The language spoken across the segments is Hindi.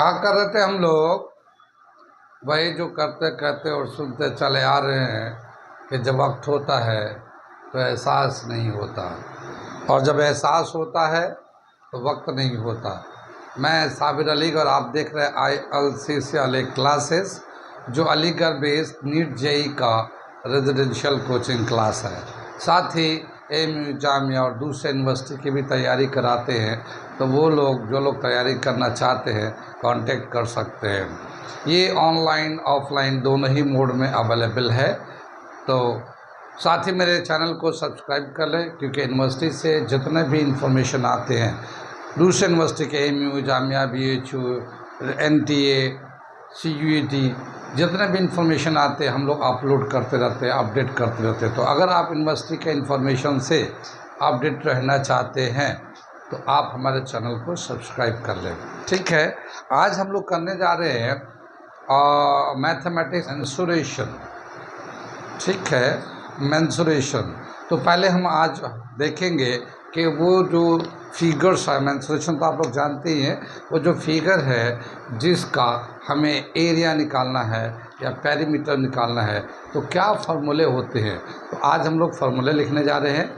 क्या कर रहे थे हम लोग? वही जो करते करते और सुनते चले आ रहे हैं कि जब वक्त होता है तो एहसास नहीं होता, और जब एहसास होता है तो वक्त नहीं होता। मैं साबिर अली और आप देख रहे हैं ILCC क्लासेस, जो अलीगढ़ बेस्ड नीट JEE का रेजिडेंशियल कोचिंग क्लास है। साथ ही AMU जामिया और दूसरे यूनिवर्सिटी की भी तैयारी कराते हैं, तो वो लोग जो लोग तैयारी करना चाहते हैं कांटेक्ट कर सकते हैं। ये ऑनलाइन ऑफलाइन दोनों ही मोड में अवेलेबल है। तो साथ ही मेरे चैनल को सब्सक्राइब कर लें, क्योंकि यूनिवर्सिटी से जितने भी इंफॉर्मेशन आते हैं, दूसरे यूनिवर्सिटी के AMU Jamia BHU NTA CUET जितने भी इंफॉर्मेशन आते हैं हम लोग अपलोड करते रहते हैं, अपडेट करते रहते हैं। तो अगर आप यूनिवर्सिटी के इंफॉर्मेशन से अपडेट रहना चाहते हैं तो आप हमारे चैनल को सब्सक्राइब कर लें। ठीक है, आज हम लोग करने जा रहे हैं मैथमेटिक्स मेंसुरेशन। ठीक है, मेंसुरेशन। तो पहले हम आज देखेंगे कि वो जो फिगर्स है, मेंसुरेशन तो आप लोग जानते ही हैं, वो जो फिगर है जिसका हमें एरिया निकालना है या पेरीमीटर निकालना है तो क्या फार्मूले होते हैं। तो आज हम लोग फार्मूले लिखने जा रहे हैं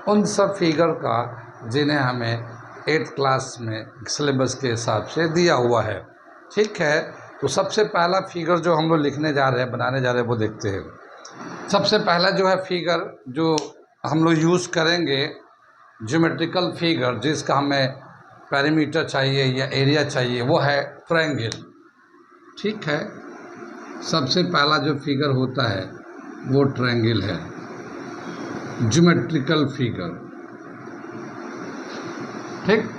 उन सब फिगर का जिन्हें हमें 8th क्लास में सिलेबस के हिसाब से दिया हुआ है। ठीक है, तो सबसे पहला फिगर जो हम लोग लिखने जा रहे हैं, बनाने जा रहे हैं, वो देखते हैं। सबसे पहला जो है फिगर जो हम लोग यूज़ करेंगे, ज्योमेट्रिकल फिगर जिसका हमें पेरीमीटर चाहिए या एरिया चाहिए, वो है ट्रायंगल। ठीक है, सबसे पहला जो फिगर होता है वो ट्रायंगल है, ज्योमेट्रिकल फिगर। ठीक,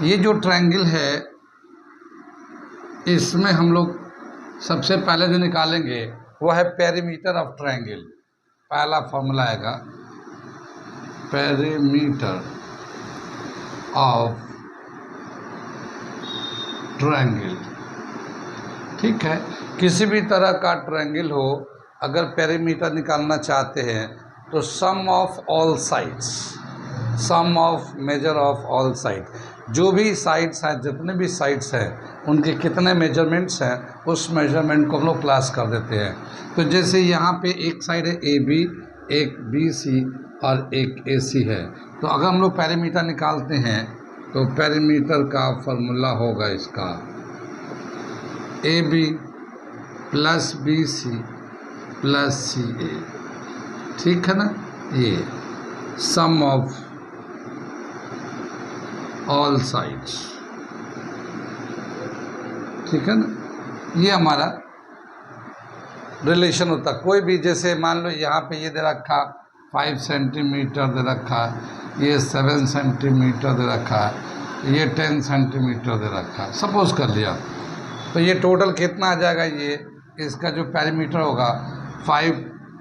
ये जो ट्रायंगल है इसमें हम लोग सबसे पहले जो निकालेंगे वो है पेरीमीटर ऑफ ट्रायंगल। पहला फॉर्मूला आएगा पेरीमीटर ऑफ ट्रायंगल। ठीक है, किसी भी तरह का ट्रायंगल हो, अगर पेरीमीटर निकालना चाहते हैं तो sum of all sides, sum of measure of all side, जो भी साइड्स हैं, जितने भी साइड्स हैं उनके कितने मेजरमेंट्स हैं, उस मेजरमेंट को हम लोग क्लास कर देते हैं। तो जैसे यहाँ पे एक साइड है AB, एक BC और एक AC है, तो अगर हम लोग पेरीमीटर निकालते हैं तो पेरीमीटर का फॉर्मूला होगा इसका AB + BC + CA। ठीक है ना, ये सम ऑफ ऑल साइड्स। ठीक है ना, ये हमारा रिलेशन होता। कोई भी, जैसे मान लो यहाँ पे ये दे रखा 5 सेंटीमीटर दे रखा, ये 7 सेंटीमीटर दे रखा, ये 10 सेंटीमीटर दे रखा, सपोज कर लिया, तो ये टोटल कितना आ जाएगा? ये इसका जो पेरीमीटर होगा 5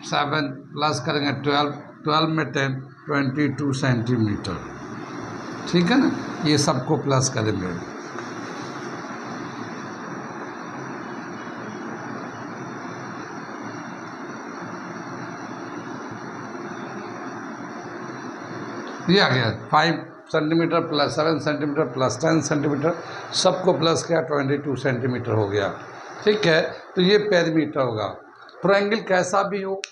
7 प्लस करेंगे 12, 12 में 10 22 सेंटीमीटर। ठीक है ना, ये सबको प्लस करेंगे। ये आ गया 5 centimetre plus 7 centimetre plus 10 centimetre, सबको प्लस किया 22 सेंटीमीटर हो गया। ठीक है, तो ये पेरीमीटर होगा। ट्रायंगल कैसा भी हो,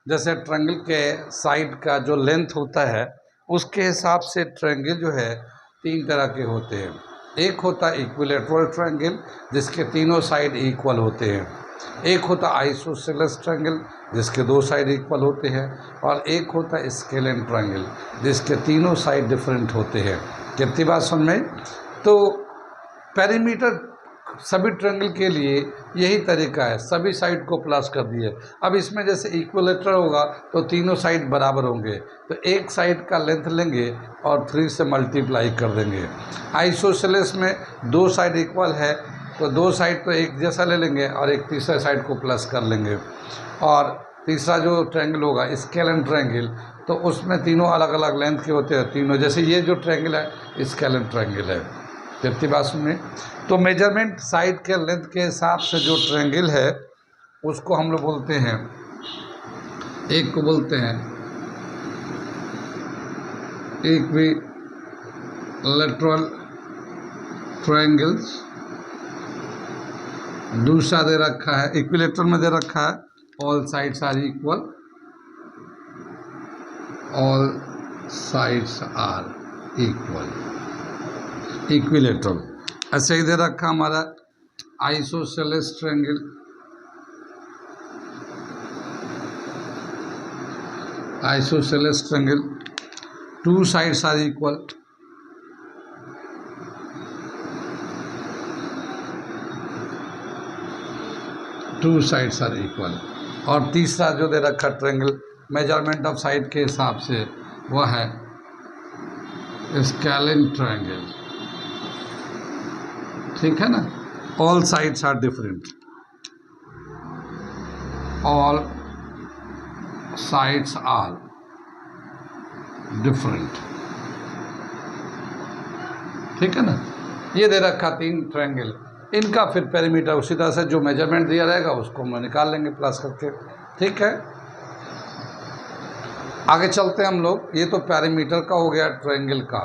जैसे ट्रायंगल के साइड का जो लेंथ होता है उसके हिसाब से ट्रायंगल जो है 3 तरह के होते हैं। एक होता है इक्विलेटरल ट्रायंगल जिसके तीनों साइड इक्वल होते हैं, एक होता आइसोसेलेस ट्रायंगल जिसके 2 साइड इक्वल होते हैं, और एक होता है स्केलेन ट्रायंगल जिसके तीनों साइड डिफरेंट होते हैं। कितनी बात समझ में? तो पेरीमीटर सभी ट्रायंगल के लिए यही तरीका है, सभी साइड को प्लस कर दिए। अब इसमें जैसे इक्विलेटरल होगा तो तीनों साइड बराबर होंगे, तो एक साइड का लेंथ लेंगे और 3 से मल्टीप्लाई कर देंगे। आइसोसेलेस में 2 साइड इक्वल है तो 2 साइड तो एक जैसा ले लेंगे और एक तीसरे साइड को प्लस कर लेंगे। और तीसरा जो ट्रायंगल होगा स्केलेन ट्रायंगल, तो उसमें तीनों अलग अलग लेंथ के होते हैं तीनों। जैसे ये जो ट्रायंगल है स्केलेन ट्रायंगल है। कितनी बात सुनिए, तो मेजरमेंट साइड के लेंथ के हिसाब से जो ट्रायंगल है उसको हम लोग बोलते हैं, एक को बोलते हैं इक्विलेटरल ट्रायंगल्स दूसरा दे रखा है इक्विलेटरल में दे रखा है all sides are equal, all sides are equal, equilateral. ऐसे ही दे रखा हमारा isosceles triangle, isosceles triangle, two sides are equal, two sides are equal. और तीसरा जो दे रखा ट्रायंगल मेजरमेंट ऑफ साइड के हिसाब से वह है स्केलिन ट्रायंगल, ठीक है ना। All sides are different, all sides are different, ठीक है ना। ये दे रखा 3 ट्रायंगल, इनका फिर पेरीमीटर उसी तरह से जो मेजरमेंट दिया रहेगा उसको हम निकाल लेंगे प्लस करके, ठीक है। आगे चलते हैं हम लोग। ये तो पेरीमीटर का हो गया ट्रायंगल का।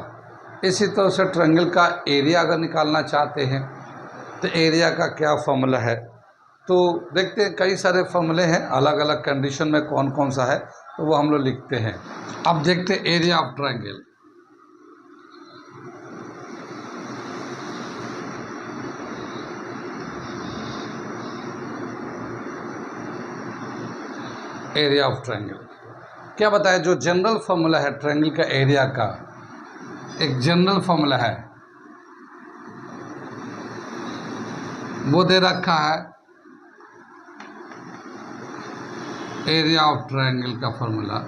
इसी तरह से ट्रायंगल का एरिया अगर निकालना चाहते हैं तो एरिया का क्या फॉर्मूला है, तो देखते हैं। कई सारे फॉर्मूले हैं, अलग अलग कंडीशन में कौन कौन सा है तो वो हम लोग लिखते हैं। अब देखते हैं area of triangle. Area of triangle क्या बताया, जो जनरल फॉर्मूला है ट्रायंगल का एरिया का, एक जनरल फॉर्मूला है वो दे रखा है। एरिया ऑफ ट्रायंगल का फॉर्मूला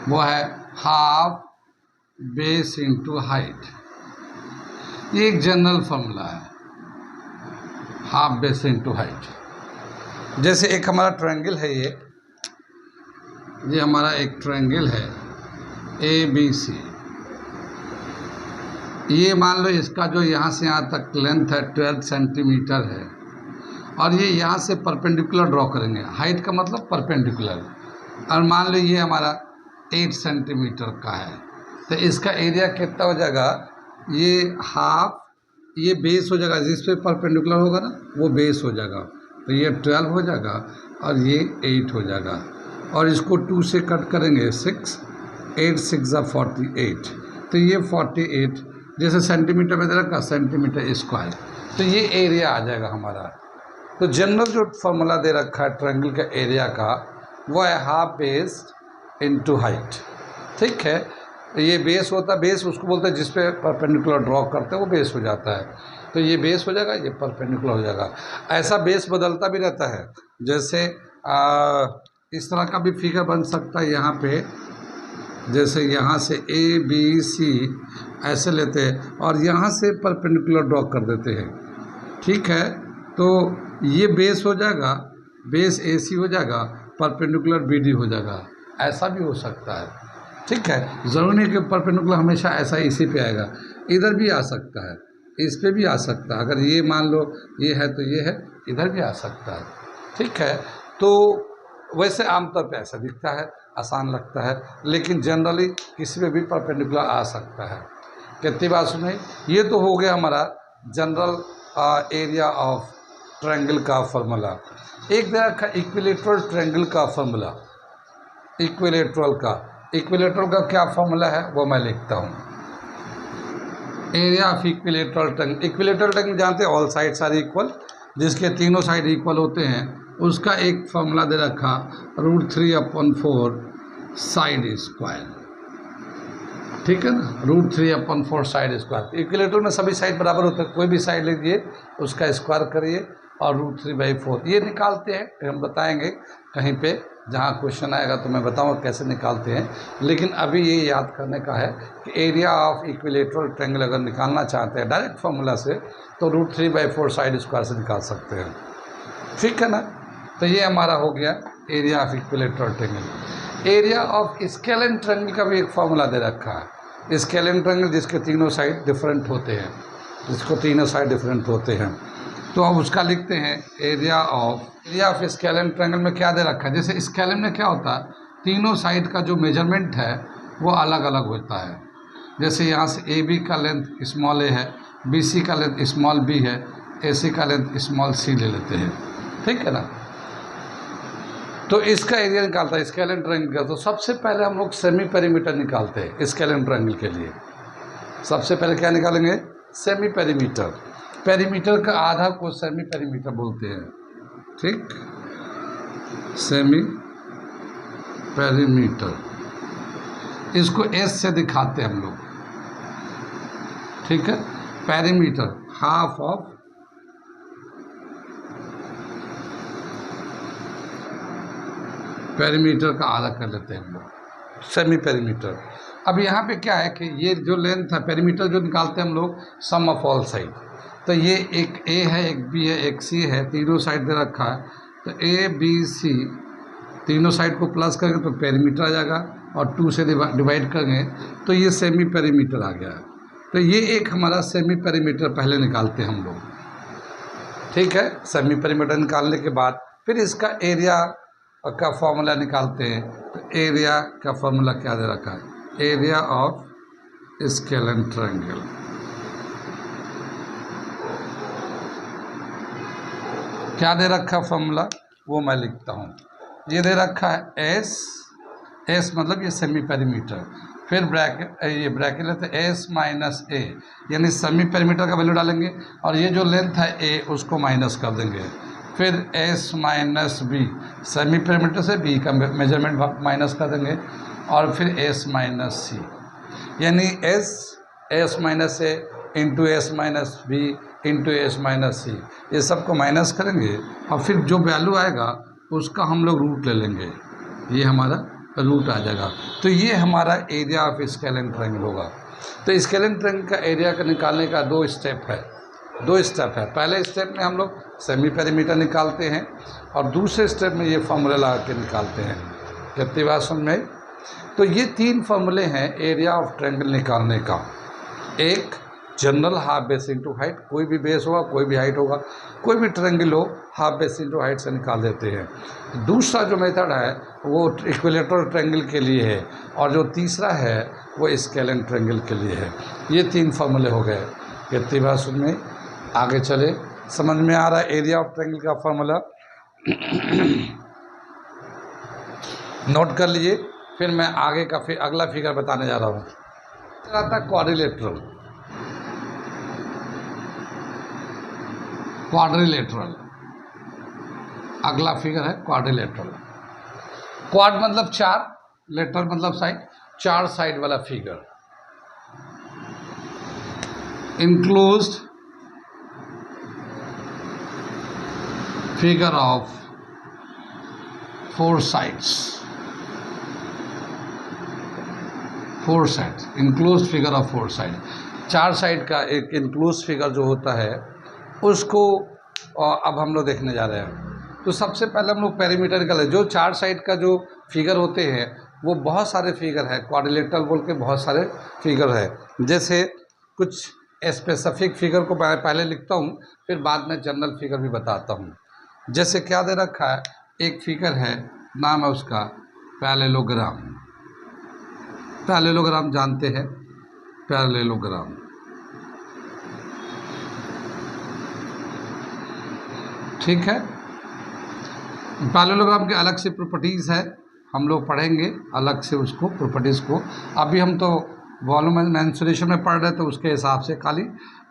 वो है हाफ बेस इंटू हाइट। ये एक जनरल फॉर्मूला है, हाफ बेस इंटू हाइट। जैसे एक हमारा ट्रायंगल है, ये हमारा एक ट्रायंगल है ABC। ये मान लो इसका जो यहाँ से यहाँ तक लेंथ है 12 सेंटीमीटर है, और ये यहाँ से परपेंडिकुलर ड्रॉ करेंगे। हाइट का मतलब परपेंडिकुलर। और मान लो ये हमारा 8 सेंटीमीटर का है, तो इसका एरिया कितना हो जाएगा, ये हाफ, ये बेस हो जाएगा, जिस पे परपेंडिकुलर होगा ना वो बेस हो जाएगा, तो ये 12 हो जाएगा और ये 8 हो जाएगा। और इसको 2 से कट करेंगे 6, 8 6 48, तो ये 48 जैसे सेंटीमीटर में दे रखा सेंटीमीटर स्क्वायर, तो ये एरिया आ जाएगा हमारा। तो जनरल जो फॉर्मूला दे रखा है ट्रायंगल का एरिया का वो है हाफ बेस इनटू हाइट, ठीक है। ये बेस होता है, बेस उसको बोलते हैं जिस पे परपेंडिकुलर ड्रॉ करते हैं वो बेस हो जाता है। तो ये बेस हो जाएगा, ये परपेंडिकुलर हो जाएगा। ऐसा बेस बदलता भी रहता है, जैसे इस तरह का भी फिगर बन सकता है यहाँ पे, जैसे यहाँ से ABC ऐसे लेते हैं और यहाँ से परपेंडिकुलर ड्रॉ कर देते हैं, ठीक है। तो ये बेस हो जाएगा, बेस AC हो जाएगा, परपेंडिकुलर BD हो जाएगा। ऐसा भी हो सकता है, ठीक है। ज़रूरी नहीं कि परपेंडिकुलर हमेशा ऐसा इसी पे आएगा, इधर भी आ सकता है, इस पे भी आ सकता है। अगर ये मान लो ये है तो ये है, इधर भी आ सकता है, ठीक है। तो वैसे आमतौर पे ऐसा दिखता है, आसान लगता है, लेकिन जनरली किसी पे भी परपेंडिकुलर आ सकता है। कितनी बात सुनी। ये तो हो गया हमारा जनरल एरिया ऑफ ट्रायंगल का फॉर्मूला। एक दे रखा इक्विलेटरल ट्रायंगल का फॉर्मूला। इक्विलेटरल का क्या फॉर्मूला है वो मैं लिखता हूँ। Area of equilateral triangle. Equilateral triangle जानते हैं, ऑल साइड्स आर इक्वल, जिसके तीनों साइड इक्वल होते हैं। उसका एक फॉर्मूला दे रखा √3/4 साइड स्क्वायर, ठीक है ना। √3/4 साइड स्क्वायर। इक्विलेटरल में सभी साइड बराबर होते हैं, कोई भी साइड लीजिए उसका स्क्वायर करिए और √3/4 ये निकालते हैं। फिर हम बताएंगे कहीं पे जहाँ क्वेश्चन आएगा तो मैं बताऊंगा कैसे निकालते हैं। लेकिन अभी ये याद करने का है कि एरिया ऑफ इक्विलेटरल ट्रायंगल अगर निकालना चाहते हैं डायरेक्ट फार्मूला से तो √3/4 साइड स्क्वायर से निकाल सकते हैं, ठीक है ना। तो ये हमारा हो गया area of equilateral triangle. Area of scalene triangle का भी एक फार्मूला दे रखा है। स्केलिन ट्रायंगल जिसके तीनों साइड डिफरेंट होते हैं, तो अब उसका लिखते हैं एरिया ऑफ स्केलिन ट्रायंगल में क्या दे रखा है। जैसे स्केलिन में क्या होता है, तीनों साइड का जो मेजरमेंट है वो अलग अलग होता है। जैसे यहाँ से AB का लेंथ स्मॉल a है, BC का लेंथ स्मॉल b है, AC का लेंथ स्मॉल c ले लेते हैं, ठीक है ना। तो इसका एरिया निकालता है स्केलेन ट्रायंगल का। तो सबसे पहले हम लोग सेमी पेरीमीटर निकालते हैं स्केलेन ट्रायंगल के लिए। सबसे पहले क्या निकालेंगे? Semi perimeter. पेरीमीटर का आधा को सेमी पेरीमीटर बोलते हैं, ठीक। सेमी पेरीमीटर, इसको S से दिखाते हैं हम लोग, ठीक है। पेरीमीटर हाफ ऑफ पेरीमीटर का आधा कर लेते हैं हम लोग, सेमी पेरीमीटर। अब यहाँ पे क्या है कि ये जो लेंथ है पेरीमीटर जो निकालते हैं हम लोग सम ऑफ ऑल साइड। तो ये एक A है, एक B है, एक C है, तीनों साइड दे रखा है। तो A B C तीनों साइड को प्लस करेंगे तो पेरीमीटर आ जाएगा, और 2 से डिवाइड करेंगे तो ये सेमी पेरीमीटर आ गया। तो ये एक हमारा सेमी पेरीमीटर पहले निकालते हैं हम लोग, ठीक है। सेमी पेरीमीटर निकालने के बाद फिर इसका एरिया का फॉर्मूला निकालते हैं। तो एरिया का फॉर्मूला क्या दे रखा है? Area of scalene triangle. क्या दे रखा फॉर्मूला वो मैं लिखता हूँ। ये दे रखा है एस मतलब ये सेमी पेरीमीटर, फिर ब्रैकेट, ये ब्रैकेट लेते हैं S माइनस A, यानी सेमी पेरीमीटर का वैल्यू डालेंगे और ये जो लेंथ है A उसको माइनस कर देंगे। फिर S minus B, semi perimeter से B का मेजरमेंट माइनस कर देंगे, और फिर S माइनस C, यानी S minus A into S minus B into S minus C, ये सबको माइनस करेंगे और फिर जो वैल्यू आएगा उसका हम लोग रूट ले लेंगे, ये हमारा रूट आ जाएगा। तो ये हमारा एरिया ऑफ स्केलेन ट्रायंगल होगा। तो स्केलेन ट्रायंगल का एरिया का निकालने का दो स्टेप है। पहले स्टेप में हम लोग सेमी पेरीमीटर निकालते हैं और दूसरे स्टेप में ये फॉर्मूला लगा के निकालते हैं। कितनी बात समझ में? तो ये 3 फॉर्मूले हैं एरिया ऑफ ट्रायंगल निकालने का। एक general half base into height, कोई भी बेस होगा कोई भी हाइट होगा, कोई भी ट्रायंगल हो हाफ बेस इंटू हाइट से निकाल देते हैं। दूसरा जो मेथड है वो इक्विलेटरल ट्रायंगल के लिए है, और जो तीसरा है वो स्केलेन ट्रायंगल के लिए है। ये 3 फॉर्मूले हो गए। कितनी बात समझ में? आगे चले, समझ में आ रहा है एरिया ऑफ ट्रायंगल का फॉर्मूला? नोट कर लीजिए, फिर मैं आगे का अगला फिगर बताने जा रहा हूँ। आता क्वाड्रिलेटरल, अगला फिगर है क्वाड्रिलेटरल। क्वाड मतलब 4, लेटर मतलब साइड, 4 साइड वाला figure. Enclosed figure of 4 sides, enclosed figure of 4 side. 4 side का एक इंक्लोज्ड फिगर जो होता है उसको अब हम लोग देखने जा रहे हैं। तो सबसे पहले हम लोग पेरीमीटर निकाले। जो 4 साइड का जो फिगर होते हैं वो बहुत सारे फिगर है, क्वाड्रिलेटरल बोल के बहुत सारे फिगर है। जैसे कुछ स्पेसिफिक फिगर को मैं पहले लिखता हूँ, फिर बाद में जनरल फिगर भी बताता हूँ। जैसे क्या दे रखा है, एक फिगर है, नाम है उसका पैरेललोग्राम। पैरेललोग्राम जानते हैं, पैरेललोग्राम। ठीक है, पैरेललोग्राम के अलग से प्रॉपर्टीज़ है, हम लोग पढ़ेंगे अलग से उसको, प्रॉपर्टीज़ को। अभी हम तो वॉल्यूम मेंसुरेशन में पढ़ रहे थे, उसके हिसाब से खाली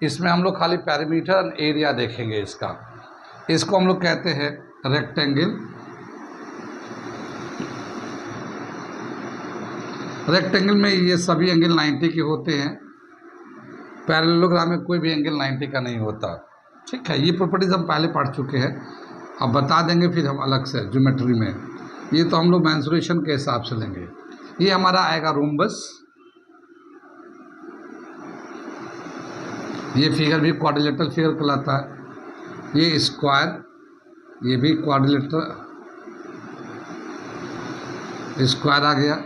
इसमें हम लोग खाली पेरीमीटर और एरिया देखेंगे इसका। इसको हम लोग कहते हैं रेक्टेंगल। रेक्टेंगल में ये सभी एंगल 90 के होते हैं, पैरेललोग्राम में कोई भी एंगल 90 का नहीं होता। ठीक है, ये प्रॉपर्टीज़ हम पहले पढ़ चुके हैं, अब बता देंगे फिर हम अलग से ज्योमेट्री में। ये तो हम लोग मेंसुरेशन के हिसाब से लेंगे। ये हमारा आएगा रोम्बस। ये फिगर भी क्वाड्रिलेटरल फिगर कहलाता है। ये स्क्वायर, ये भी क्वाड्रिलेटरल स्क्वायर आ गया।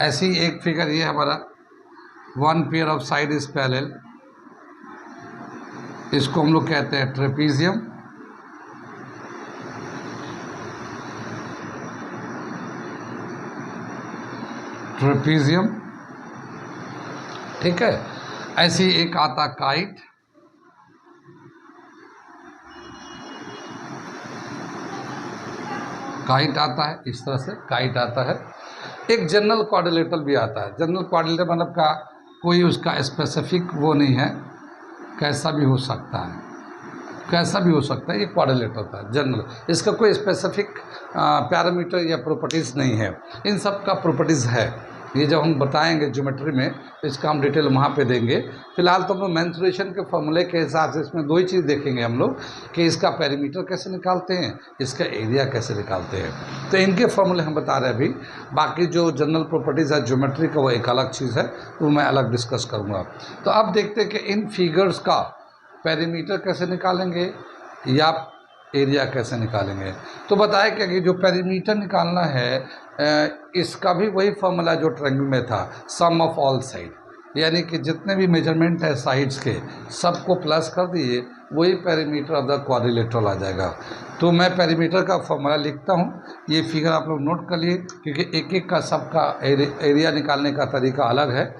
ऐसी एक फिगर ये हमारा 1 pair of side is parallel, इसको हम लोग कहते हैं ट्रेपीजियम। ठीक है, ऐसी एक आता काइट, काइट आता है, इस तरह से काइट आता है। एक जनरल क्वाड्रिलेटरल भी आता है। जनरल क्वाड्रिलेटरल मतलब का कोई उसका स्पेसिफिक वो नहीं है, कैसा भी हो सकता है, कैसा भी हो सकता है, ये क्वाड्रिलेटरल था जनरल। इसका कोई स्पेसिफिक पैरामीटर या प्रॉपर्टीज़ नहीं है, इन सब का प्रॉपर्टीज़ है। ये जब हम बताएंगे ज्योमेट्री में तो इसका हम डिटेल वहाँ पे देंगे। फिलहाल तो हम लोग मेंसुरेशन के फॉर्मूले के हिसाब से इसमें दो ही चीज़ देखेंगे हम लोग कि इसका पेरीमीटर कैसे निकालते हैं, इसका एरिया कैसे निकालते हैं। तो इनके फॉर्मूले हम बता रहे हैं अभी। बाकी जो जनरल प्रॉपर्टीज़ है ज्योमेट्री का वो एक अलग चीज़ है, वो मैं अलग डिस्कस करूँगा। तो अब देखते हैं कि इन फिगर्स का पेरीमीटर कैसे निकालेंगे या एरिया कैसे निकालेंगे। तो बताया क्या कि जो पेरीमीटर निकालना है इसका भी वही फॉर्मूला जो ट्रायंगल में था, सम ऑफ ऑल साइड, यानी कि जितने भी मेजरमेंट है साइड्स के सबको प्लस कर दिए, वही पेरीमीटर ऑफ द क्वाड्रिलेटरल आ जाएगा। तो मैं पेरीमीटर का फॉर्मूला लिखता हूँ, ये फिगर आप लोग नोट कर लिए, क्योंकि एक एक का सबका एरिया निकालने का तरीका अलग है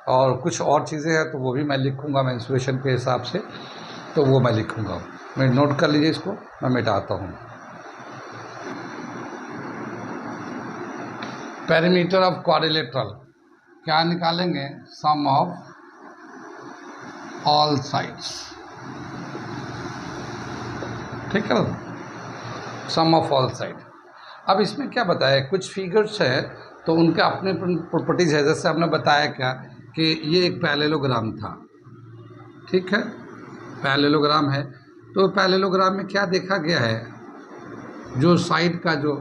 और कुछ और चीज़ें हैं तो वो भी मैं लिखूँगा मेंसुरेशन के हिसाब से, तो वो मैं लिखूँगा। मैं नोट कर लीजिए इसको, मैं मिटाता हूँ। पेरीमीटर ऑफ क्वाड्रिलेटरल क्या निकालेंगे, सम ऑफ ऑल साइड्स, ठीक है, सम ऑफ ऑल साइड। अब इसमें क्या बताया, कुछ फिगर्स है तो उनके अपने प्रॉपर्टीज है। जैसे हमने बताया क्या कि ये एक पैरेललोग्राम था, ठीक है, पैरेललोग्राम है। तो पैरेललोग्राम में क्या देखा गया है, जो साइड का जो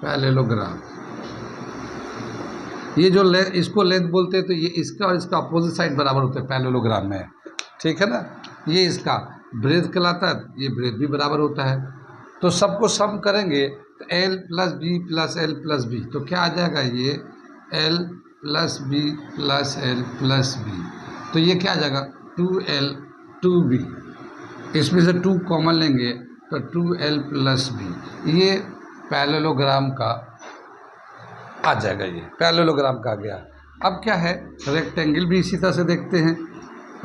पैरेललोग्राम, ये जो इसको लेंथ बोलते हैं, तो ये इसका और इसका अपोजिट साइड बराबर होते हैं पैरेललोग्राम में, ठीक है ना। ये इसका ब्रेथ कहलाता है, ये ब्रेथ भी बराबर होता है। तो सबको सम करेंगे तो L plus B plus L plus B, तो क्या आ जाएगा, ये L plus B plus L plus B, तो ये क्या आ जाएगा 2L 2B। इसमें से 2 कॉमन लेंगे तो 2L प्लस बी, ये पैरेललोग्राम का आ जाएगा, ये पैरेललोग्राम का आ गया। अब क्या है, रेक्टेंगल भी इसी तरह से देखते हैं।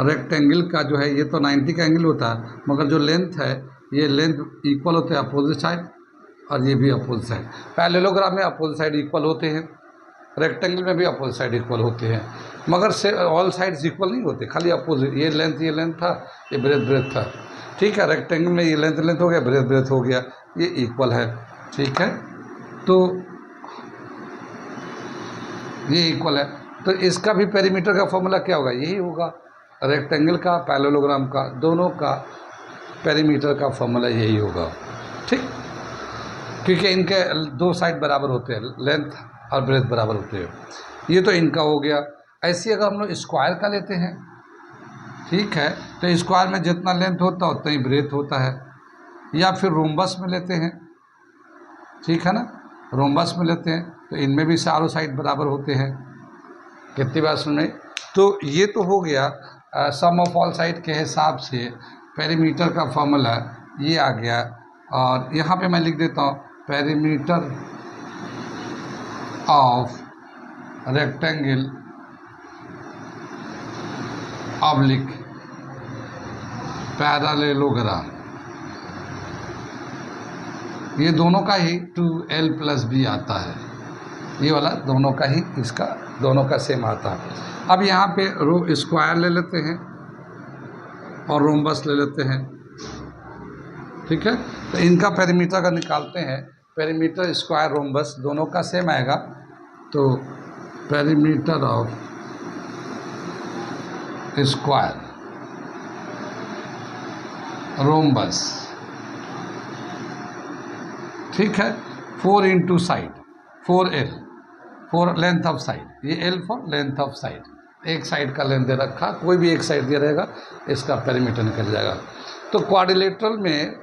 रेक्टेंगल का जो है ये तो 90 का एंगल होता है, मगर जो लेंथ है ये लेंथ इक्वल होते हैं अपोजिट साइड, और ये भी अपोजिट साइड। पैरेललोग्राम में अपोजिट साइड इक्वल होते हैं, रेक्टेंगल में भी अपोजिट साइड इक्वल होते हैं, मगर से ऑल साइड्स इक्वल नहीं होते, खाली अपोजिट। ये लेंथ था, ये ब्रेथ था, ठीक है। रेक्टेंगल में ये लेंथ हो गया, ब्रेथ हो गया, ये इक्वल है, ठीक है। तो ये इक्वल है, तो इसका भी पेरीमीटर का फॉर्मूला क्या होगा, यही होगा। रेक्टेंगल का, पैरेललोग्राम का, दोनों का पेरीमीटर का फॉर्मूला यही होगा, ठीक, क्योंकि इनके दो साइड बराबर होते हैं, लेंथ और ब्रेथ बराबर होते हैं। ये तो इनका हो गया। ऐसे अगर हम लोग स्क्वायर का लेते हैं, ठीक है, तो स्क्वायर में जितना लेंथ होता है उतना ही ब्रेथ होता है। या फिर रोम्बस में लेते हैं, ठीक है ना, रोम्बस में लेते हैं तो इनमें भी चारों साइड बराबर होते हैं। कितनी बात सुन, तो ये तो हो गया सम ऑफ ऑल साइड के हिसाब से पेरीमीटर का फॉर्मूला ये आ गया। और यहाँ पे मैं लिख देता हूँ perimeter of rectangle oblique parallelogram, ये दोनों का ही 2L प्लस बी आता है, ये वाला दोनों का ही, इसका दोनों का सेम आता है। अब यहाँ पे रो स्क्वायर ले लेते हैं और रोम्बस ले लेते हैं, ठीक है। तो इनका पेरीमीटर का निकालते हैं, पेरीमीटर स्क्वायर रोम्बस दोनों का सेम आएगा। तो पेरीमीटर ऑफ स्क्वायर रोम्बस, ठीक है, 4 into side 4L, 4 length of side, ये L for length of side, एक साइड का लेंथ दे रखा, कोई भी एक साइड दिया रहेगा, इसका पेरीमीटर निकल जाएगा। तो क्वाड्रिलेटरल में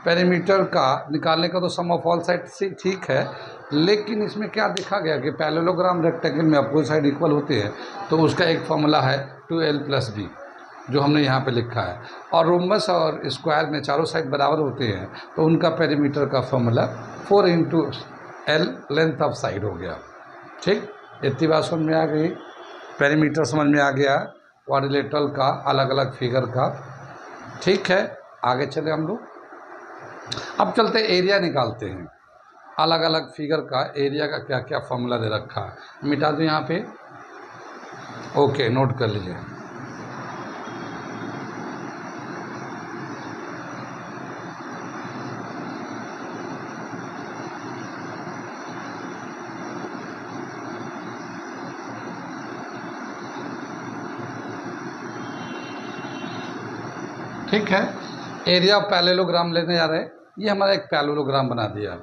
पेरीमीटर का निकालने का तो सम ऑफ ऑल साइड से ठीक है, लेकिन इसमें क्या देखा गया कि पैरेललोग्राम रेक्टेंगल में अपोजिट साइड इक्वल होते हैं, तो उसका एक फॉर्मूला है 2L प्लस बी, जो हमने यहाँ पे लिखा है। और रोम्बस और स्क्वायर में चारों साइड बराबर होते हैं, तो उनका पेरीमीटर का formula 4 into L length of side हो गया, ठीक। इतनी बात समझ में आ गई, पेरीमीटर समझ में आ गया क्वाड्रिलेटरल का, अलग अलग फिगर का, ठीक है। आगे चले हम लोग, अब चलते एरिया निकालते हैं। अलग अलग फिगर का एरिया का क्या क्या फॉर्मूला दे रखा है। मिटा दूँ यहाँ पे, ओके, नोट कर लीजिए। ठीक है, एरिया ऑफ पैरेललोग्राम लेने जा रहे हैं। ये हमारा एक पैरेललोग्राम बना दिया।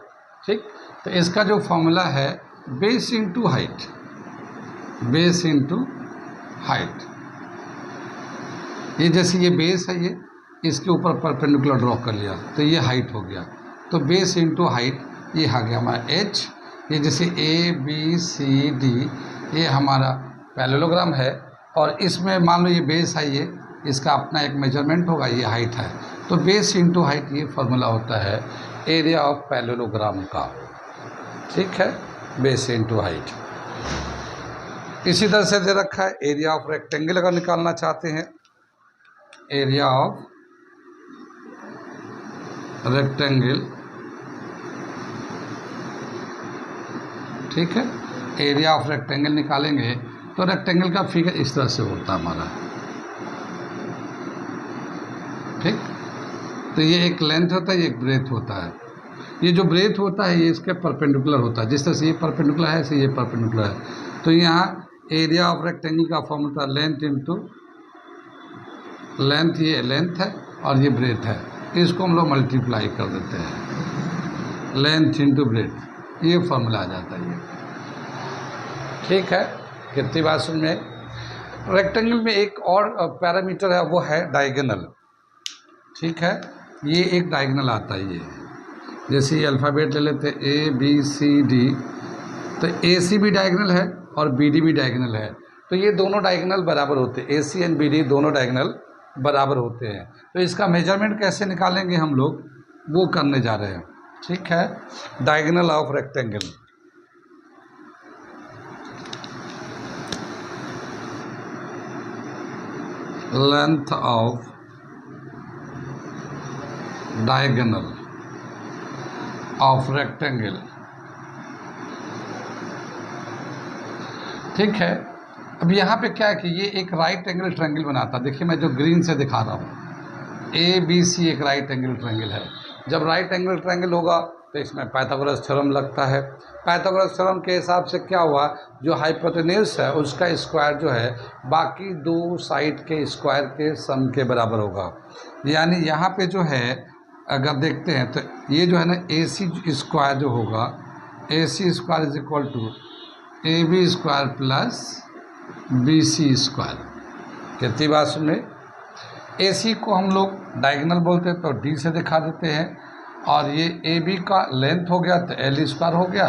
ठीक, तो इसका जो फॉर्मूला है base into height, base into height. ये जैसे ये बेस है, ये इसके ऊपर परपेंडिकुलर ड्रॉ कर लिया तो ये हाइट हो गया। तो बेस इंटू हाइट, ये आ गया हमारा एच। ये जैसे ए बी सी डी, ये हमारा पैरेललोग्राम है और इसमें मान लो ये बेस है, ये इसका अपना एक मेजरमेंट होगा, ये हाइट है। तो बेस इंटू हाइट ये फार्मूला होता है एरिया ऑफ पैरेललोग्राम का। ठीक है, बेस इंटू हाइट। इसी तरह से दे रखा है एरिया ऑफ रेक्टेंगल। अगर निकालना चाहते हैं एरिया ऑफ रेक्टेंगल, ठीक है, एरिया ऑफ रेक्टेंगल निकालेंगे तो रेक्टेंगल का फिगर इस तरह से होता है हमारा। ठीक, तो ये एक लेंथ होता है, ये एक ब्रेथ होता है। ये जो ब्रेथ होता है ये इसके परपेंडिकुलर होता है। जिस तरह से ये परपेंडिकुलर है ऐसे ये परपेंडिकुलर है। तो यहाँ एरिया ऑफ रेक्टेंगल का फॉर्मूला लेंथ इंटू लेंथ, ये लेंथ है और ये ब्रेथ है, इसको हम लोग मल्टीप्लाई कर देते हैं, लेंथ इंटू ब्रेथ, ये फॉर्मूला आ जाता है ये। ठीक है, कितनी बात सुन में। रेक्टेंगल में एक और पैरामीटर है, वो है डायगोनल। ठीक है, ये एक डायगोनल आता है। ये जैसे ये अल्फ़ाबेट ले लेते हैं ए बी सी डी, तो ए सी भी डायगोनल है और बी डी भी डायगोनल है। तो ये दोनों डायगोनल बराबर होते हैं, A C and B D दोनों डायगोनल बराबर होते हैं। तो इसका मेजरमेंट कैसे निकालेंगे हम लोग, वो करने जा रहे हैं। ठीक है, diagonal of rectangle. Length of diagonal of rectangle. ठीक है, अब यहाँ पे क्या है कि ये एक राइट एंगल ट्रायंगल बनाता है। देखिए मैं जो ग्रीन से दिखा रहा हूँ, ए बी सी एक राइट एंगल ट्रायंगल है। जब राइट एंगल ट्रायंगल होगा तो इसमें पाइथागोरस थ्योरम लगता है। पाइथागोरस थ्योरम के हिसाब से क्या हुआ, जो हाइपोटेन्यूज है उसका स्क्वायर जो है बाकी दो साइड के स्क्वायर के सम के बराबर होगा। यानी यहाँ पे जो है अगर देखते हैं तो ये जो है ना ए सी स्क्वायर जो होगा, A C square is equal to A B square plus B C square. कितनी बात सुने। ए सी को हम लोग डायगोनल बोलते हैं तो डी से दिखा देते हैं, और ये ए बी का लेंथ हो गया तो एल स्क्वायर हो गया,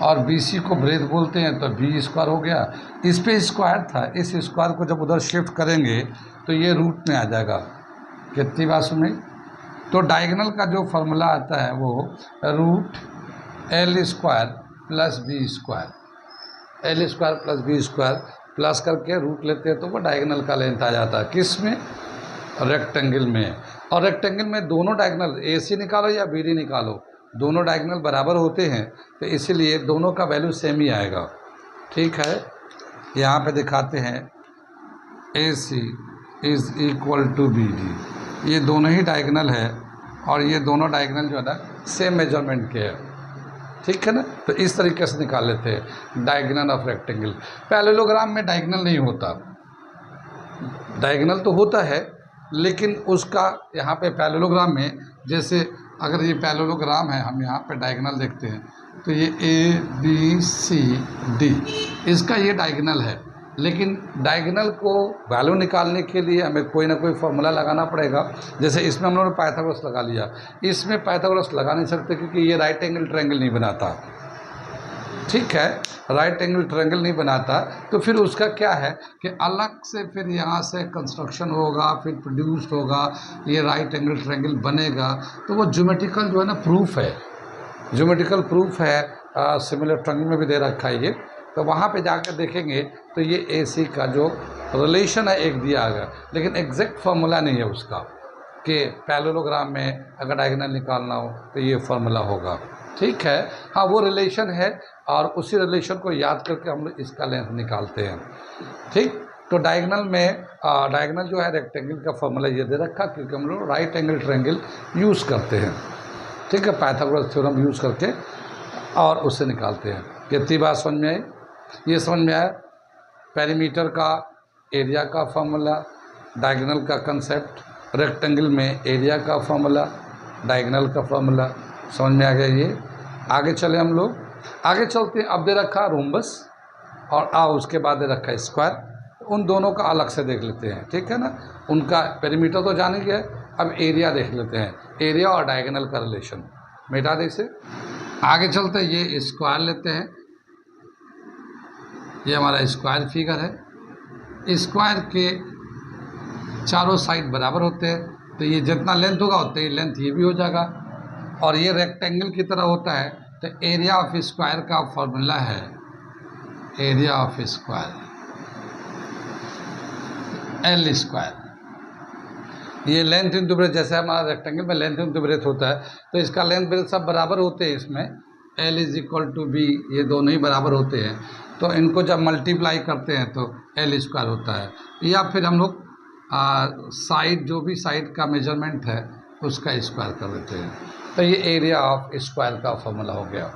और बी सी को ब्रेथ बोलते हैं तो बी स्क्वायर हो गया। इस पे स्क्वायर था, इस स्क्वायर को जब उधर शिफ्ट करेंगे तो ये रूट में आ जाएगा। कितनी बात सुनी। तो डायगोनल का जो फार्मूला आता है वो root L square plus B square, L square plus B square plus करके रूट लेते हैं तो वो डायगोनल का लेंथ आ जाता है। किस में, रेक्टेंगल में। और रेक्टेंगल में दोनों डायगोनल ए सी निकालो या बी डी निकालो, दोनों डायगोनल बराबर होते हैं, तो इसीलिए दोनों का वैल्यू सेम ही आएगा। ठीक है, यहाँ पे दिखाते हैं A C is equal to B D, ये दोनों ही डायगोनल है और ये दोनों डायगोनल जो है ना सेम मेजरमेंट के हैं। ठीक है ना, तो इस तरीके से निकाल लेते हैं डायगोनल ऑफ रेक्टेंगल। पैरेललोग्राम में डायगोनल नहीं होता, डायगोनल तो होता है लेकिन उसका यहाँ पे पैरेललोग्राम में, जैसे अगर ये पैरेललोग्राम है, हम यहाँ पे डायगोनल देखते हैं तो ये ए बी सी डी, इसका ये डायगोनल है, लेकिन डायगोनल को वैल्यू निकालने के लिए हमें कोई ना कोई फार्मूला लगाना पड़ेगा। जैसे इसमें हम लोगों ने पाइथागोरस लगा लिया, इसमें पाइथागोरस लगा नहीं सकते क्योंकि ये राइट एंगल ट्रायंगल नहीं बनाता। ठीक है, राइट एंगल ट्रायंगल नहीं बनाता, तो फिर उसका क्या है कि अलग से फिर यहाँ से कंस्ट्रक्शन होगा, फिर प्रोड्यूस्ड होगा, ये राइट एंगल ट्रायंगल बनेगा। तो वो ज्योमेट्रिकल जो है ना प्रूफ है, ज्योमेट्रिकल प्रूफ है, सिमिलर ट्रायंगल में भी दे रखा है ये। तो वहाँ पे जाकर देखेंगे तो ये ए सी का जो रिलेशन है एक दिया गया, लेकिन एग्जैक्ट फार्मूला नहीं है उसका कि पैरेललोग्राम में अगर डायगोनल निकालना हो तो ये फार्मूला होगा। ठीक है। हाँ, वो रिलेशन है और उसी रिलेशन को याद करके हम लोग इसका लेंथ निकालते हैं। ठीक, तो डायगोनल में डायगोनल जो है रेक्टेंगल का फॉर्मूला ये दे रखा, क्योंकि हम लोग राइट एंगल ट्रायंगल यूज़ करते हैं। ठीक है, पाइथागोरस थ्योरम यूज़ करके और उससे निकालते हैं। कितनी बात समझ में आई? ये समझ में आया पेरीमीटर का एरिया का फॉर्मूला, डायगोनल का कंसेप्ट, रेक्टेंगल में एरिया का फॉर्मूला, डायगोनल का फॉर्मूला समझ में आ गया। ये आगे चले हम लोग, आगे चलते हैं। अब दे रखा रोम्बस और उसके बाद दे रखा स्क्वायर, उन दोनों का अलग से देख लेते हैं। ठीक है ना, उनका पेरीमीटर तो जाने गया, अब एरिया देख लेते हैं। एरिया और डायगोनल का रिलेशन मिटा दे इसे। आगे चलते हैं, ये स्क्वायर लेते हैं। ये हमारा स्क्वायर फिगर है। स्क्वायर के चारों साइड बराबर होते हैं, तो ये जितना लेंथ होगा उतना ही लेंथ ये भी हो जाएगा। और ये रेक्टेंगल की तरह होता है, तो एरिया ऑफ स्क्वायर का फॉर्मूला है area of square L square. ये लेंथ इंटू ब्रेथ, जैसे हमारा रेक्टेंगल में लेंथ इंटू ब्रेथ होता है, तो इसका लेंथ ब्रेथ सब बराबर होते हैं। इसमें L is equal to B, ये दोनों ही बराबर होते हैं। तो इनको जब मल्टीप्लाई करते हैं तो एल स्क्वायर होता है। या फिर हम लोग साइड, जो भी साइड का मेजरमेंट है उसका स्क्वायर कर देते हैं। तो ये एरिया ऑफ स्क्वायर का फॉर्मूला हो गया।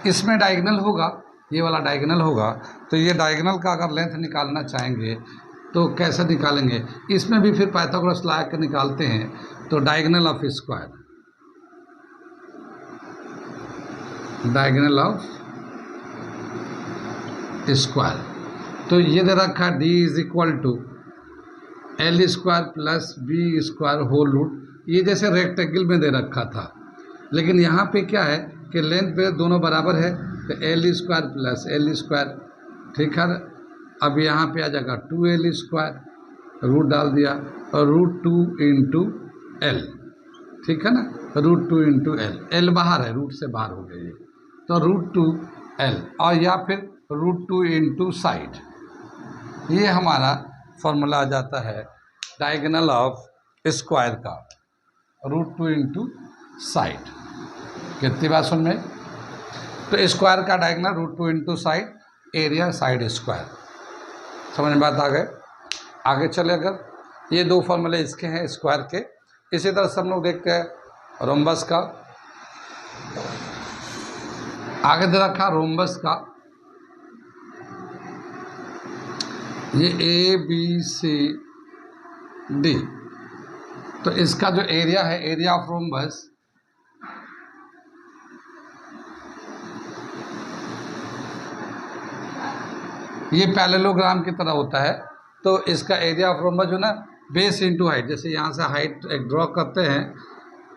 इसमें डायगोनल होगा, ये वाला डायगोनल होगा, तो ये डायगोनल का अगर लेंथ निकालना चाहेंगे तो कैसे निकालेंगे? इसमें भी फिर पाइथागोरस लगा के निकालते हैं। तो diagonal of square, diagonal of square, तो ये दे रखा D is equal to L square plus B square whole root. ये जैसे रेक्टेंगल में दे रखा था, लेकिन यहाँ पे क्या है कि लेंथ पे दोनों बराबर है, तो L square plus L square. ठीक है, अब यहाँ पे आ जाएगा 2l स्क्वायर, रूट डाल दिया, और √2 इंटू एल। ठीक है ना, √2 इंटू एल, एल बाहर है, रूट से बाहर हो गया ये, तो √2l, और या फिर √2 इंटू साइड। ये हमारा फॉर्मूला आ जाता है डायगोनल ऑफ स्क्वायर का, √2 इंटू साइड। कितनी बात सुन में? तो स्क्वायर का diagonal √2 into side, area side square. समझ में बात आ गए? आगे चले, अगर ये दो फॉर्मूले इसके हैं स्क्वायर के, इसी तरह से हम लोग देखते हैं रोम्बस का। आगे दे रखा रोम्बस का, ये ABCD, तो इसका जो एरिया है, एरिया ऑफ रोम्बस, ये पैरेललोग्राम की तरह होता है। तो इसका एरिया ऑफ रोम्बस जो ना, बेस इंटू हाइट, जैसे यहाँ से हाइट एक ड्रॉ करते हैं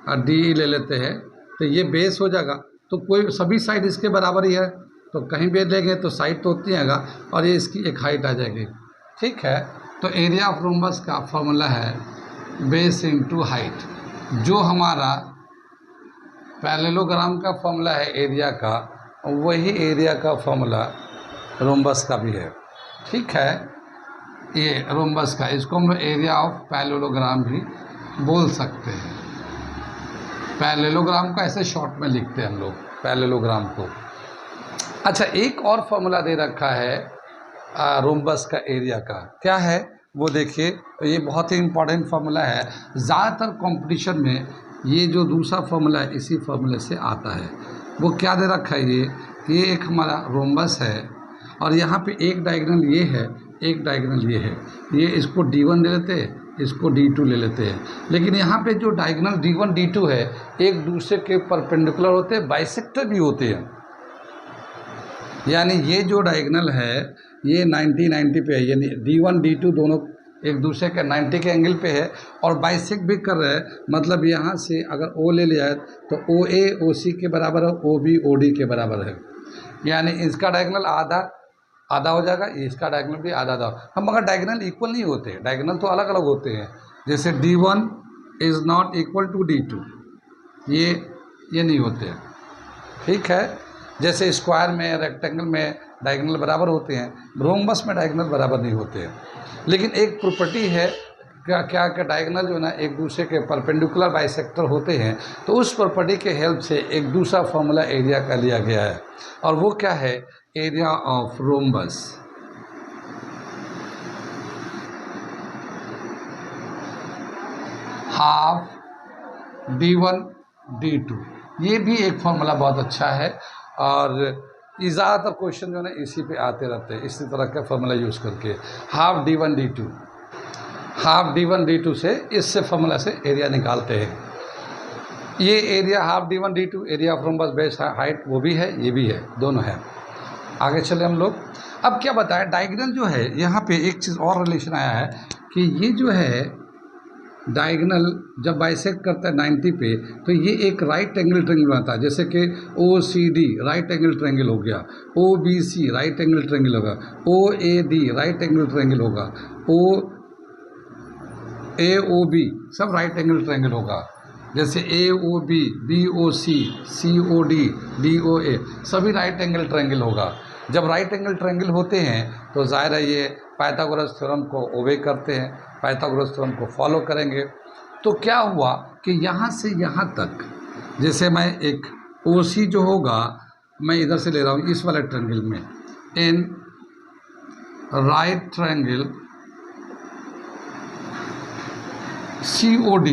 और डी ले लेते हैं, तो ये बेस हो जाएगा। तो कोई सभी साइड इसके बराबर ही है, तो कहीं भी लेंगे तो साइड तो होती है, और ये इसकी एक हाइट आ जाएगी। ठीक है, तो एरिया ऑफ रोम्बस का फॉर्मूला है बेस इंटू हाइट। जो हमारा पैरेललोग्राम का फॉर्मूला है एरिया का, वही एरिया का फॉर्मूला रोम्बस का भी है। ठीक है, ये रोम्बस का, इसको हम लोग एरिया ऑफ पैरेललोग्राम भी बोल सकते हैं। पैरेललोग्राम का ऐसे शॉर्ट में लिखते हैं हम लोग पैरेललोग्राम को। अच्छा, एक और फॉर्मूला दे रखा है रोम्बस का एरिया का, क्या है वो देखिए। ये बहुत ही इंपॉर्टेंट फार्मूला है, ज़्यादातर कंपटीशन में ये जो दूसरा फार्मूला है इसी फार्मूले से आता है। वो क्या दे रखा है? ये एक हमारा रोम्बस है, और यहाँ पे एक डायगोनल ये है, एक डायगोनल ये है। ये इसको D1 ले लेते हैं, इसको D2 ले लेते हैं। लेकिन यहाँ पे जो डायगोनल D1 D2 है, एक दूसरे के परपेंडिकुलर होते हैं, बाइसेक्टर भी होते हैं। यानी ये जो डायगोनल है ये 90 पे है, यानी D1 D2 दोनों एक दूसरे के 90 के एंगल पे है, और बाइसेक्ट भी कर रहे हैं। मतलब यहाँ से अगर O ले लिया है तो OA OC के बराबर है, OB OD के बराबर है। यानी इसका डायगोनल आधा आधा हो जाएगा, इसका डायगोनल भी आधा आधा। हम मगर डायगोनल इक्वल नहीं होते, डायगोनल तो अलग अलग होते हैं। जैसे D1 is not equal to D2, ये नहीं होते हैं। ठीक है, जैसे स्क्वायर में, रेक्टेंगल में डायगोनल बराबर होते हैं, रोम्बस में डायगोनल बराबर नहीं होते हैं। लेकिन एक प्रॉपर्टी है क्या क्या क्या डायगोनल जो है ना एक दूसरे के परपेंडिकुलर बाइसेक्टर होते हैं, तो उस प्रॉपर्टी के हेल्प से एक दूसरा फॉर्मूला एरिया का लिया गया है, और वो क्या है, area of rhombus. Half d1 d2, ये भी एक फॉर्मूला बहुत अच्छा है, और ये ज़्यादातर क्वेश्चन जो है ना इसी पे आते रहते हैं, इसी तरह का फॉर्मूला यूज़ करके। Half d1 d2, half d1 d2 से इससे फॉर्मूला से एरिया निकालते हैं। ये area half d1 d2 area of rhombus base height वो भी है, ये भी है, दोनों है। आगे चले हम लोग। अब क्या बताएं, डायगोनल जो है यहाँ पे एक चीज़ और रिलेशन आया है कि ये जो है डायगोनल जब बाइसेक्ट करता है 90 पे, तो ये एक राइट एंगल ट्रायंगल बनता है, जैसे कि OCD राइट एंगल ट्रायंगल हो गया, OBC राइट एंगल ट्रायंगल होगा, OAD राइट एंगल ट्रायंगल होगा, AOB सब राइट एंगल ट्रायंगल होगा, जैसे AOB, BOC, COD, DOA सभी राइट एंगल ट्रायंगल होगा। जब राइट एंगल ट्रायंगल होते हैं तो जाहिर है ये पाइथागोरस थ्योरम को ओबे करते हैं, पाइथागोरस थ्योरम को फॉलो करेंगे। तो क्या हुआ कि यहाँ से यहाँ तक, जैसे मैं एक OC जो होगा मैं इधर से ले रहा हूँ इस वाले ट्रायंगल में, इन राइट ट्रायंगल COD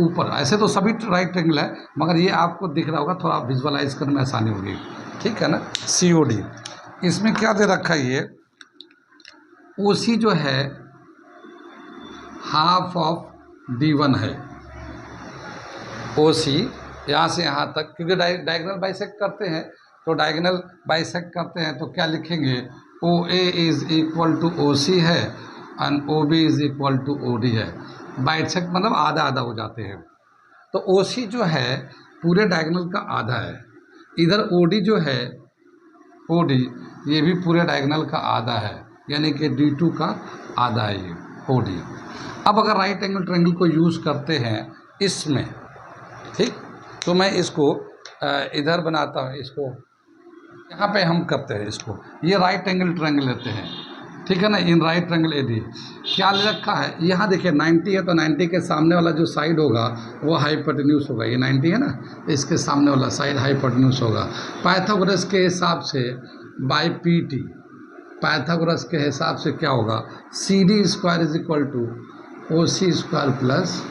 ऊपर, ऐसे तो सभी राइट ट्रायंगल है, मगर ये आपको दिख रहा होगा, थोड़ा विजुअलाइज करने में आसानी होगी, ठीक है ना। COD इसमें क्या दे रखा है, ये OC जो है हाफ ऑफ d1 है, OC यहाँ से यहाँ तक, क्योंकि डायगोनल बाइसेक्ट करते हैं, तो डायगोनल बाइसेक्ट करते हैं तो क्या लिखेंगे, OA is equal to OC है and OB is equal to OD है। बाइसेक्ट मतलब आधा आधा हो जाते हैं, तो OC जो है पूरे डायगोनल का आधा है, इधर OD जो है OD ये भी पूरे डायगोनल का आधा है, यानी कि d2 का आधा है ये OD। अब अगर राइट एंगल ट्रायंगल को यूज़ करते हैं इसमें, ठीक, तो मैं इसको इधर बनाता हूँ, इसको यहाँ पे हम करते हैं, इसको ये राइट एंगल ट्रायंगल लेते हैं, ठीक है ना, इन राइट ट्रायंगल AD क्या ले रखा है, यहाँ देखिए 90 है, तो 90 के सामने वाला जो साइड होगा वो हाइपोटेन्यूज होगा, ये 90 है ना, इसके सामने वाला साइड हाइपोटेन्यूज होगा। पाइथागोरस के हिसाब से बाय PT, पाइथागोरस के हिसाब से क्या होगा, CD square is equal to OC square plus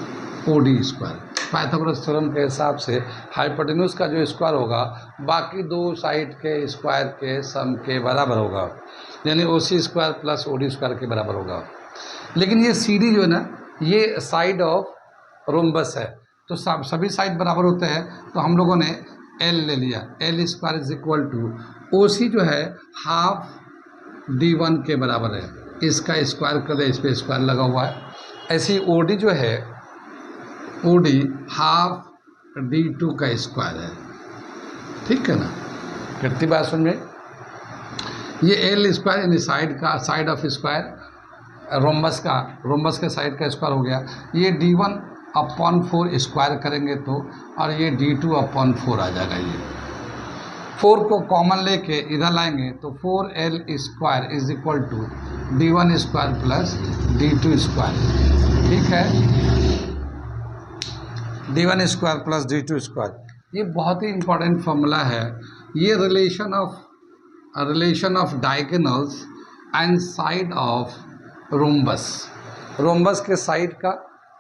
OD square. Pythagoras theorem के हिसाब से हाइपोटेन्यूज का जो स्क्वायर होगा बाकी दो साइड के स्क्वायर के सम के बराबर होगा, यानी OC square plus OD square के बराबर होगा। लेकिन ये CD जो है ना, ये साइड ऑफ रोम्बस है, तो सभी साइड बराबर होते हैं, तो हम लोगों ने L ले लिया, L square is equal to OC जो है हाफ d1 के बराबर है, इसका स्क्वायर कर दे, इस पर स्क्वायर लगा हुआ है। ऐसी OD जो है OD हाफ d2 का स्क्वायर है, ठीक है ना, कितनी बात समझ में। ये L स्क्वायर यानी साइड का, साइड ऑफ स्क्वायर रोम्बस के साइड का स्क्वायर हो गया। ये d1/4 स्क्वायर करेंगे तो, और ये d2/4 आ जाएगा। ये 4 को कॉमन लेके इधर लाएंगे तो 4L square is equal to d1 square plus d2 square, ठीक है, d1 square plus d2 square. ये बहुत ही इंपॉर्टेंट फॉर्मूला है। ये relation of diagonals and side of rhombus के साइड का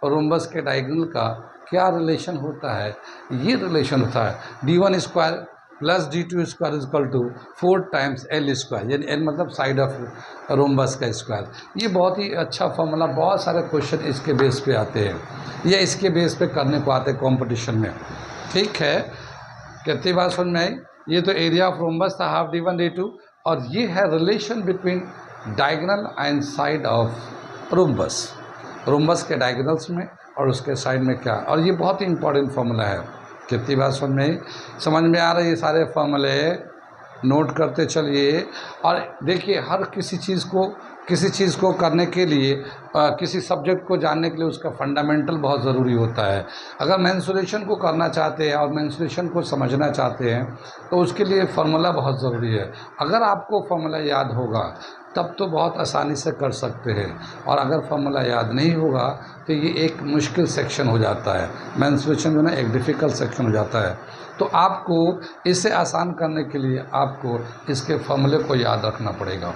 और रोम्बस के डायगोनल का क्या रिलेशन होता है, ये रिलेशन होता है d1 square plus d2 square is equal to 4 times L square, यानी L मतलब साइड ऑफ रोम्बस का स्क्वायर। ये बहुत ही अच्छा फॉर्मूला, बहुत सारे क्वेश्चन इसके बेस पे आते हैं या इसके बेस पे करने को आते हैं कॉम्पिटिशन में, ठीक है। कितनी बात समझ में आई। ये तो एरिया ऑफ रोम्बस था हाफ d1 d2, और ये है relation between diagonal and side of rhombus के डायगोनल्स में और उसके साइड में क्या, और ये बहुत ही इंपॉर्टेंट फॉर्मूला है। कितनी बात समझ में आ रही है। सारे फॉर्मूले नोट करते चलिए, और देखिए हर किसी चीज़ को करने के लिए, किसी सब्जेक्ट को जानने के लिए उसका फंडामेंटल बहुत ज़रूरी होता है। अगर मेंसुरेशन को करना चाहते हैं और मेंसुरेशन को समझना चाहते हैं तो उसके लिए फार्मूला बहुत ज़रूरी है। अगर आपको फार्मूला याद होगा तब तो बहुत आसानी से कर सकते हैं, और अगर फॉर्मूला याद नहीं होगा तो ये एक मुश्किल सेक्शन हो जाता है, मेंस्ट्रुएशन जो ना एक डिफ़िकल्ट सेक्शन हो जाता है। तो आपको इसे आसान करने के लिए आपको इसके फॉर्मूले को याद रखना पड़ेगा।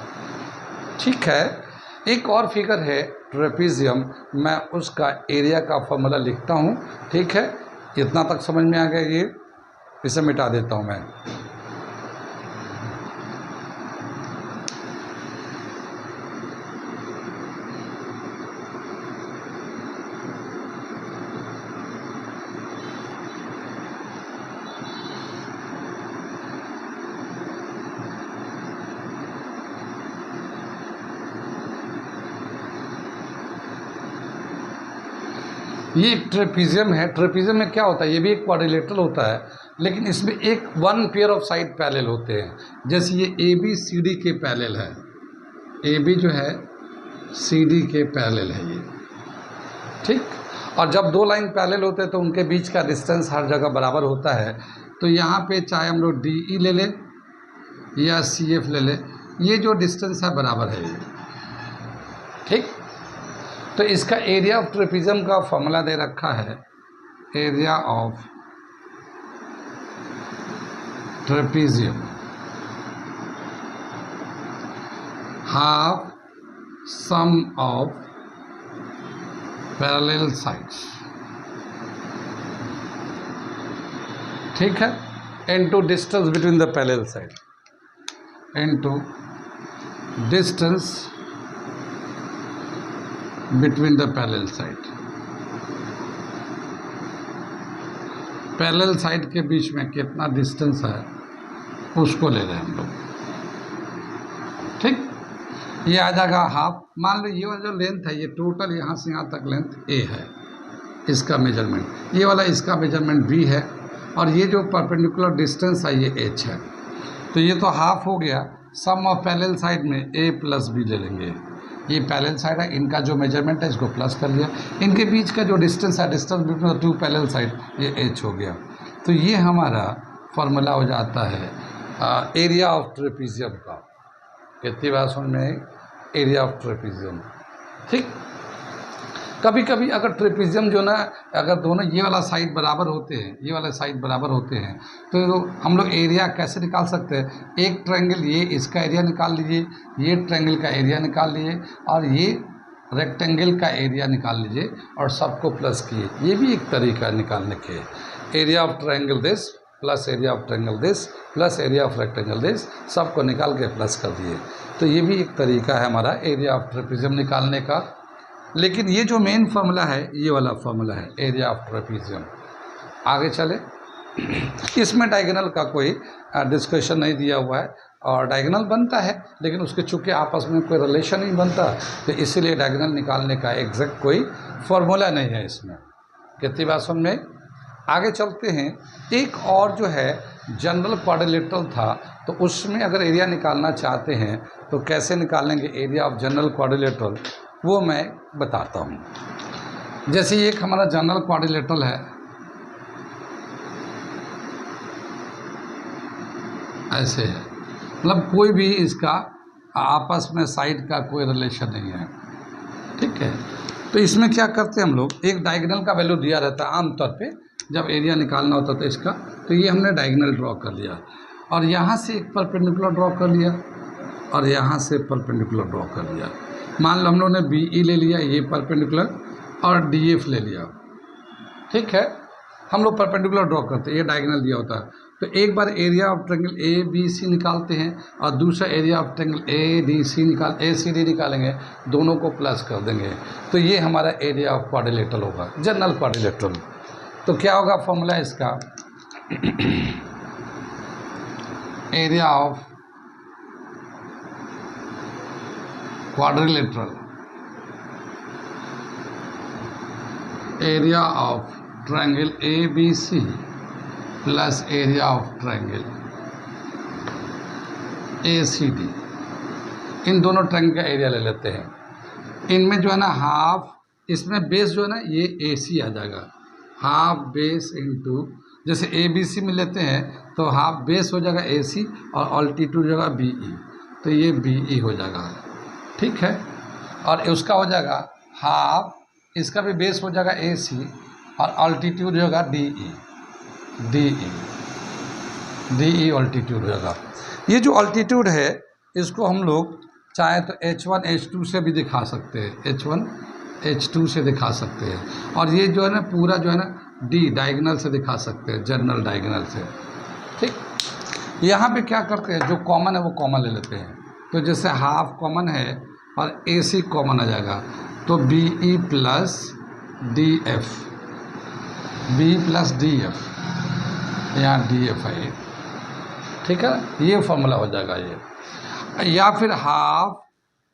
ठीक है, एक और फिगर है ट्रेपीजियम, मैं उसका एरिया का फॉर्मूला लिखता हूँ। ठीक है, इतना तक समझ में आ गया, ये इसे मिटा देता हूँ मैं। ये एक ट्रेपीजियम है। ट्रेपीजियम में क्या होता है, ये भी एक क्वाड्रिलेटरल होता है, लेकिन इसमें एक one pair of side parallel होते हैं। जैसे ये ए बी सी डी के पैरेलल है, ए बी जो है सी डी के पैरेलल है ये। ठीक, और जब दो लाइन पैरेलल होते हैं तो उनके बीच का डिस्टेंस हर जगह बराबर होता है। तो यहाँ पे चाहे हम लोग डी ई ले लें या सी एफ ले लें, ये जो डिस्टेंस है बराबर है ये। ठीक, तो इसका एरिया ऑफ ट्रेपीजियम का फॉर्मूला दे रखा है, area of trapezium half sum of parallel sides, ठीक है, into distance between the parallel side, into distance between the parallel side. Parallel side के बीच में कितना डिस्टेंस है उसको ले रहे हैं हम लोग। ठीक, ये आ जाएगा हाफ। मान लो ये वाला जो लेंथ है, ये टोटल यहाँ से यहाँ तक लेंथ ए है, इसका मेजरमेंट, ये वाला इसका मेजरमेंट बी है, और ये जो परपेंडिकुलर डिस्टेंस है ये एच है। तो ये तो हाफ हो गया। सम ऑफ पैरेलल साइड में ए प्लस बी ले लेंगे, ये पैरेलल साइड है, इनका जो मेजरमेंट है इसको प्लस कर लिया, इनके बीच का जो डिस्टेंस है, distance between the two parallel side, ये एच हो गया। तो ये हमारा फॉर्मूला हो जाता है एरिया ऑफ ट्रेपीजियम का। कितनी बार समझ में, एरिया ऑफ ट्रेपीजियम। ठीक, कभी कभी अगर ट्रेपीजियम जो ना, अगर दोनों ये वाला साइड बराबर होते हैं, ये वाला साइड बराबर होते हैं, तो हम लोग एरिया कैसे निकाल सकते हैं। एक ट्रायंगल, ये इसका एरिया निकाल लीजिए, ये ट्रायंगल का एरिया निकाल लीजिए, और ये रेक्टेंगल का एरिया निकाल लीजिए, और सबको प्लस किए। ये भी एक तरीका निकालने के, area of triangle this plus area of triangle this plus area of rectangle this, सबको निकाल के प्लस कर दिए। तो ये भी एक तरीका है हमारा एरिया ऑफ ट्रेपीजियम निकालने का। लेकिन ये जो मेन फार्मूला है, ये वाला फार्मूला है एरिया ऑफ ट्रेपीजियम। आगे चले, इसमें डायगोनल का कोई डिस्कशन नहीं दिया हुआ है, और डायगोनल बनता है लेकिन उसके चूँकि आपस में कोई रिलेशन नहीं बनता, तो इसीलिए डायगोनल निकालने का एग्जैक्ट कोई फार्मूला नहीं है इसमें। कितनी बात समझ में। आगे चलते हैं, एक और जो है जनरल क्वाड्रिलेटरल था, तो उसमें अगर एरिया निकालना चाहते हैं तो कैसे निकालेंगे एरिया ऑफ जनरल क्वाड्रिलेटरल, वो मैं बताता हूँ। जैसे ये एक हमारा जनरल क्वाड्रिलेटरल है, ऐसे है, मतलब कोई भी इसका आपस में साइड का कोई रिलेशन नहीं है। ठीक है, तो इसमें क्या करते हैं हम लोग, एक डायगोनल का वैल्यू दिया रहता है आमतौर पे जब एरिया निकालना होता था इसका, तो ये हमने डायगोनल ड्रॉ कर लिया, और यहाँ से एक परपेंडिकुलर ड्रॉ कर लिया, और यहाँ से परपेंडिकुलर ड्रॉ कर लिया। मान लो हम लोगों ने बी ई ले लिया, ये परपेंडिकुलर, और डी एफ ले लिया। ठीक है, हम लोग परपेंडिकुलर ड्रॉ करते हैं, ये डायगोनल दिया होता है। तो एक बार area of triangle A B C निकालते हैं, और दूसरा area of triangle A D C D निकालेंगे, दोनों को प्लस कर देंगे। तो ये हमारा एरिया ऑफ क्वाड्रिलेटरल होगा, जनरल क्वाड्रिलेटरल। तो क्या होगा फॉर्मूला इसका, area of quadrilateral, area of triangle A B C plus area of triangle A C D, इन दोनों ट्रायंगल का एरिया ले लेते हैं। इनमें जो है ना हाफ, इसमें बेस जो है ना ये ए सी आ जाएगा, हाफ बेस इंटू, जैसे ए बी सी में लेते हैं तो हाफ बेस हो जाएगा ए सी, और अल्टीट्यूड हो जाएगा बी ई, तो ये बी ई हो जाएगा। ठीक है। और उसका हो जाएगा हाफ, इसका भी बेस हो जाएगा AC और अल्टीट्यूड होगा DE अल्टीट्यूड होगा। ये जो अल्टीट्यूड है इसको हम लोग चाहे तो H1 H2 से भी दिखा सकते हैं, H1 H2 से दिखा सकते हैं। और ये जो है ना पूरा जो है ना D डायगोनल से दिखा सकते हैं, जनरल डायगोनल से। ठीक, यहाँ पे क्या करते हैं, जो कॉमन है वो कॉमन ले लेते हैं। तो जैसे हाफ कॉमन है और AC कॉमन आ जाएगा, तो BE plus DF, BE plus DF, यहाँ DF है, ठीक है। ये फॉर्मूला हो जाएगा ये। या फिर हाफ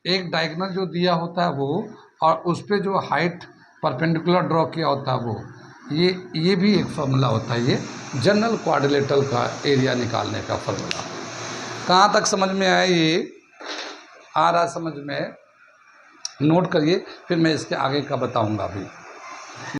एक डायगोनल जो दिया होता है वो, और उस पर जो हाइट परपेंडिकुलर ड्रॉ किया होता है वो, ये भी एक फार्मूला होता है। ये जनरल क्वाड्रिलेटरल का एरिया निकालने का फार्मूला। कहाँ तक समझ में आया, ये आ रहा समझ में, नोट करिए, फिर मैं इसके आगे का बताऊंगा अभी।